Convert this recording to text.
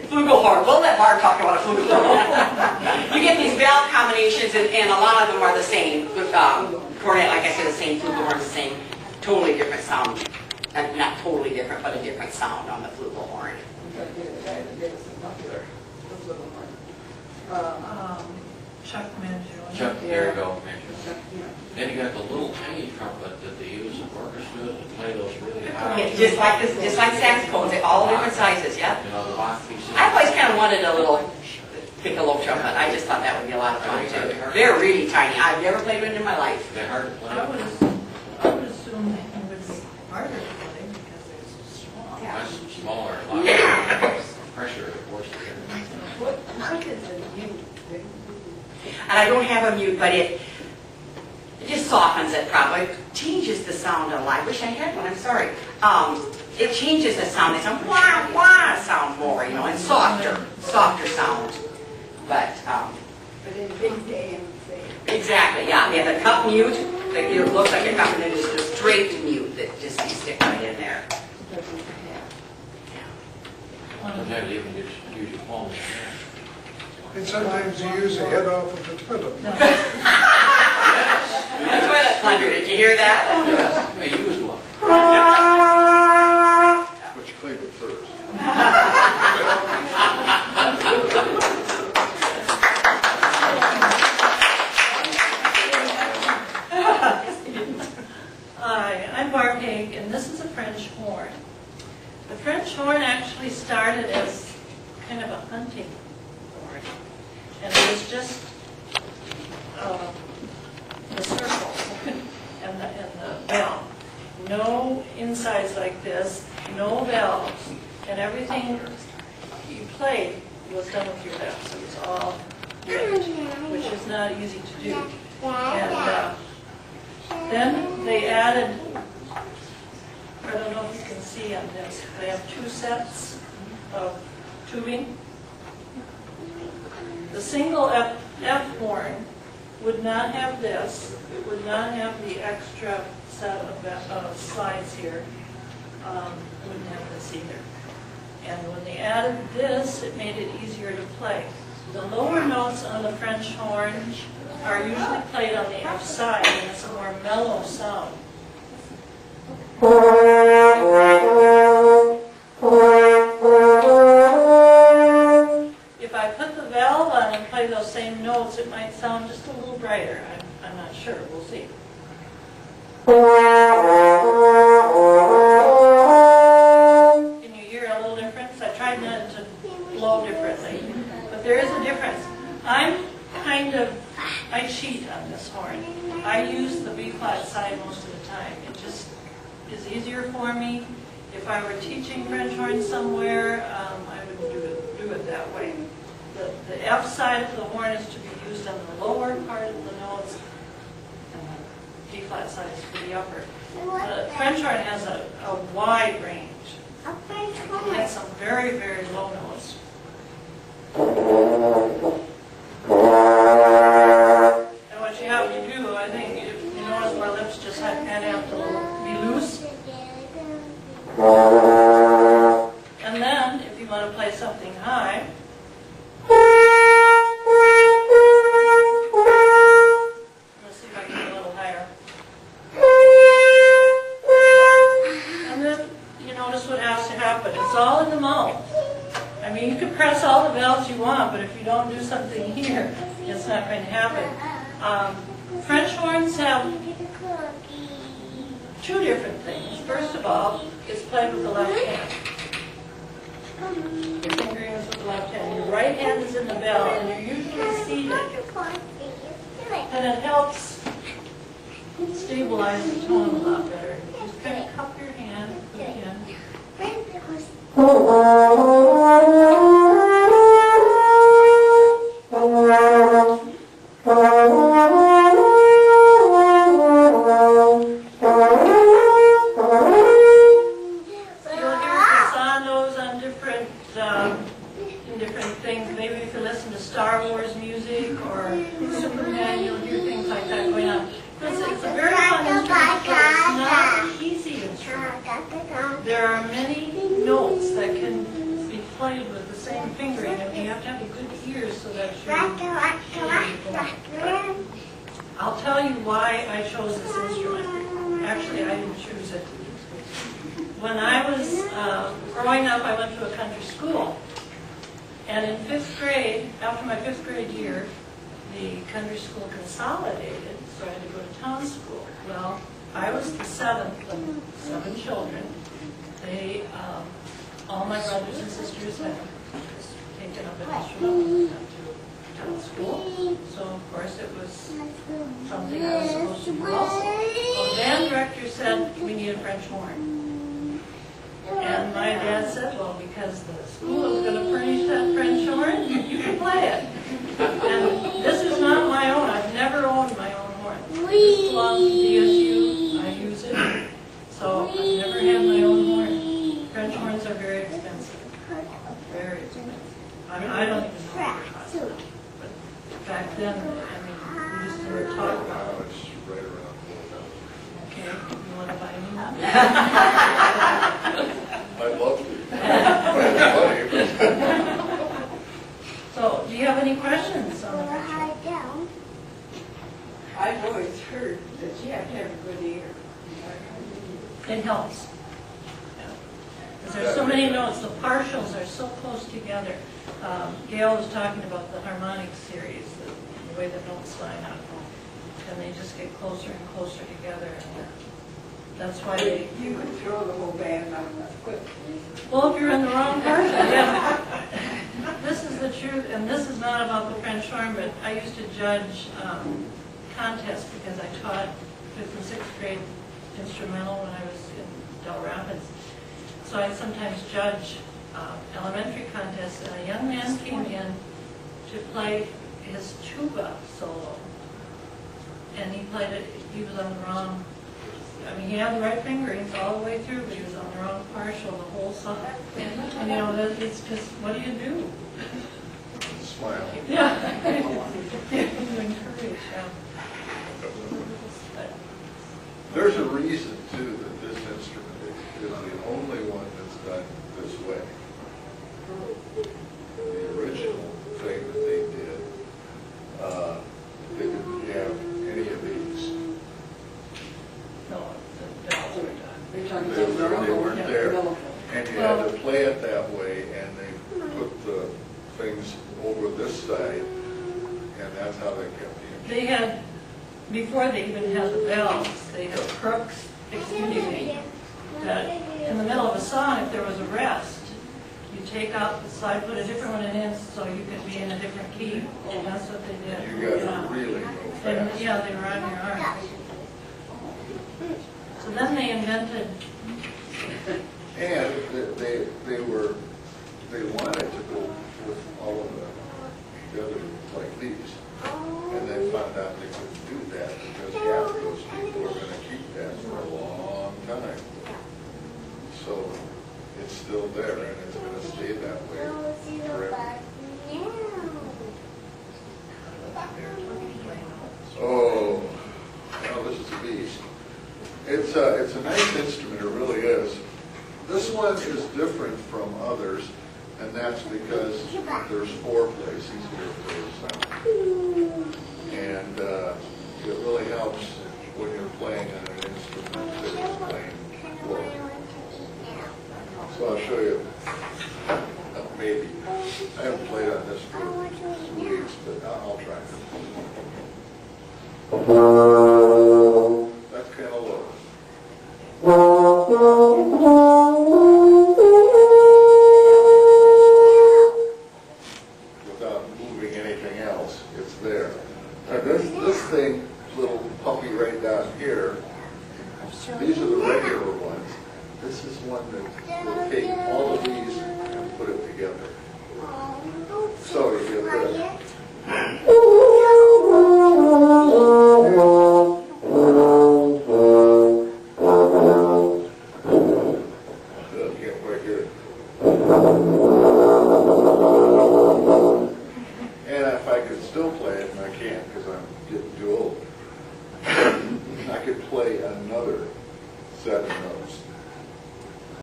Flugelhorn. We'll let Barb talk about a flugelhorn. You get these valve combinations, and a lot of them are the same. Cornet, like I said, the same. Flugelhorn, the same. Totally different sound. Not totally different, but a different sound on the flugelhorn. Chuck Mangione. Chuck, there you go. Then you got the little tiny trumpet that they use in orchestras to play those really high. Yeah, just like saxophones, they're all different sizes. Yeah. You know, the Bach pieces. I've always kind of wanted a little piccolo trumpet. I just thought that would be a lot of fun too. They're really tiny. I've never played one in my life. They're hard to play. I would assume it would be harder to play because they're so small. Yeah. Much smaller, a lot more pressure, of course. What is a mute? And I don't have a mute, but it just softens it probably. It changes the sound a lot. I wish I had one, I'm sorry. It changes the sound. It's a wah, wah sound more, you know, and softer sound. But in big day and say. exactly, yeah. They have the cup mute, that it looks like a cup, and then there's the straight mute that just you stick right in there. Sometimes you even just use your palm. And sometimes you use the head off of the toilet. A toilet plunger, did you hear that? Yes, I used one. But you clean it first. Hi, I'm Barb Haig, and this is a French horn. The French horn actually started as kind of a hunting horn, and it was just the circle and the bell. No insides like this, no valves, and everything you played was done with your left, so it was all rigged, which is not easy to do. And then they added, I don't know if you can see on this, they have two sets of tubing. The single F horn would not have this. It would not have the extra set of slides here. It wouldn't have this either. And when they added this, it made it easier to play. The lower notes on the French horn are usually played on the F side, and it's a more mellow sound. If I put the valve on and play those same notes, it might sound just a little brighter. I'm not sure. We'll see. Can you hear a little difference? I tried not to blow differently, but there is a difference. I cheat on this horn. I use the B-flat side most of the time. It just is easier for me. If I were teaching French horn somewhere, I would do it that way. The F side of the horn is to be used on the lower part of the notes, and the B-flat side is for the upper. The French horn has a wide range. It has some very, very low notes. And what you have to do, I think, if you notice my lips just kind of have to be loose. And then, if you want to play something high, let's see if I can get a little higher. And then, you notice what has to happen. It's all in the mouth. I mean, you can press all the valves you want, but if you don't do something here, it's not going to happen. French horns have two different things. First of all, it's played with the left hand. Your fingering is with the left hand. Your right hand is in the bell, and you're usually seated. And it helps stabilize the tone a lot better. Just kind of cup your hand, put it in. Different things. Maybe if you listen to Star Wars music or Superman, you'll hear things like that going on. It's a very fun instrument, but it's not an easy instrument. There are many notes that can be played played with the same fingering, and you have to have a good ear so that you. I'll tell you why I chose this instrument. Actually, I didn't choose it. When I was growing up, I went to a country school. And in 5th grade, after my 5th grade year, the country school consolidated, so I had to go to town school. Well, I was the 7th of 7 children. They, all my brothers and sisters had taken up an instrument and went to town school. So, of course, it was something I was supposed to do also. Well, the band director said we need a French horn. And my dad said, well, because the school is going to furnish that French horn, you can play it. And this is not my own. I've never owned my own horn. This belongs to DSU. I use it. So I've never had my own horn. French horns are very expensive. Very expensive. I mean, I don't even know what they cost now. But back then, I mean, we used to talk about it. It's right around Okay, you want to buy me one? I'd love to. So, do you have any questions on the French horn? I've always heard that you have to have a good ear. It helps. Because there's so many notes, the partials are so close together. Gail was talking about the harmonic series, the way the notes line up. And they just get closer and closer together. And that's why they... You could throw the whole band out of the quick. Well, if you're in the wrong partial, yeah. This is the truth, and this is not about the French horn, but I used to judge contests because I taught 5th and 6th grade instrumental when I was in Del Rapids. So I sometimes judge elementary contests, and a young man came in to play his tuba solo. And he played it, he was on the wrong, I mean, he had the right fingerings all the way through, but he was on the wrong partial the whole song. And you know, it's just, what do you do? Smile. Yeah. You encourage, yeah. There's a reason, too, that this instrument is the only one that's done this way. The original thing that they did, they didn't have any of these. No, the bells were done. They weren't there. And you had to play it that way, and they put the things over this side, and that's how they kept the They had, before they even had the bells, they had crooks, excuse me, that in the middle of a song, if there was a rest, you take out the side, put a different one in so you could be in a different key. And that's what they did. You got to really go And, fast. yeah, they were on your arms. So then they invented, And they wanted to go with all of the other like these. And they found out they couldn't do that because half of those people are going to keep that for a long time. So it's still there and it's going to stay that way forever. Oh, well, this is a beast. It's a nice instrument, it really is. This one is different from others, and that's because there's 4 places here for the sound. And it really helps when you're playing on an instrument that is playing low. So I'll show you, maybe. I haven't played on this for 2 weeks, but I'll try. That's kind of low. Without moving anything else, it's there. Now this thing, little puppy right down here, these are the regular ones. This is one that will take all of these and put it together. So you get this. Can't quite hear it. And if I could still play it, and I can't because I'm getting too old, I could play another